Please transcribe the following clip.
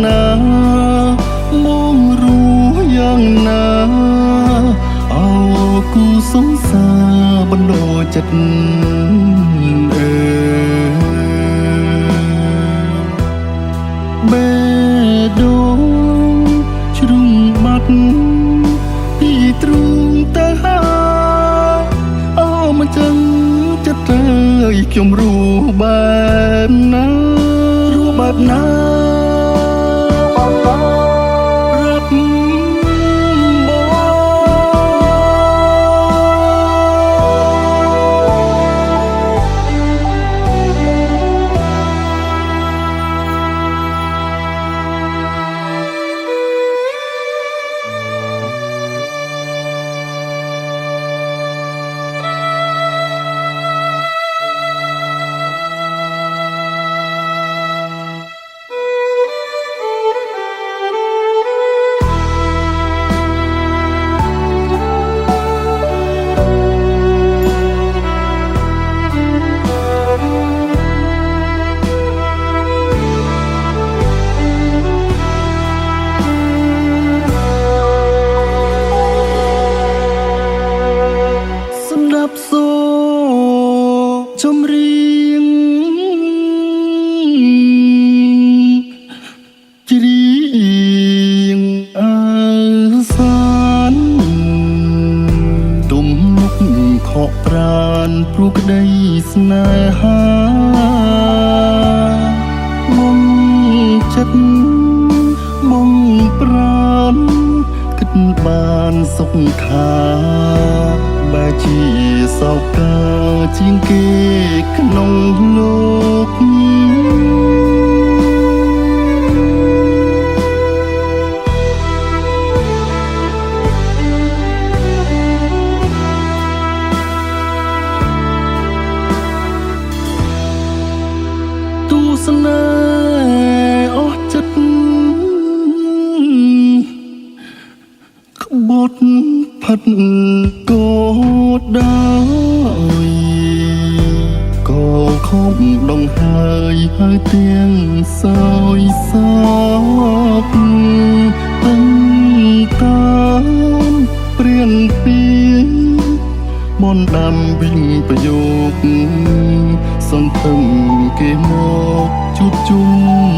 ណាมองรู้อย่างណាเอากูสงสารบนโลจัดเบดงชรุงบัดពីទ្រូងទៅហើយអូមកចឹងចិត្តទៅខ្ញុំรู้បែបណារាប់ចម្រៀងច្រៀងអើសានទុំមុខខកប្រានព្រោះក្តីស្នេហាមុំចិត្តមុំប្រានគិតបានសុខខាបែជាសោកជាងគេក្នុងលោកទូស្នេហ៍អស់ចិត្តក្បត់ផិតកោដោយក៏ខំដងហើយទាំងសោយសោកទាំងតាមព្រៀនពីបនដាំវិញប្រយោគសង្ឃឹមគេមកជួបជុំ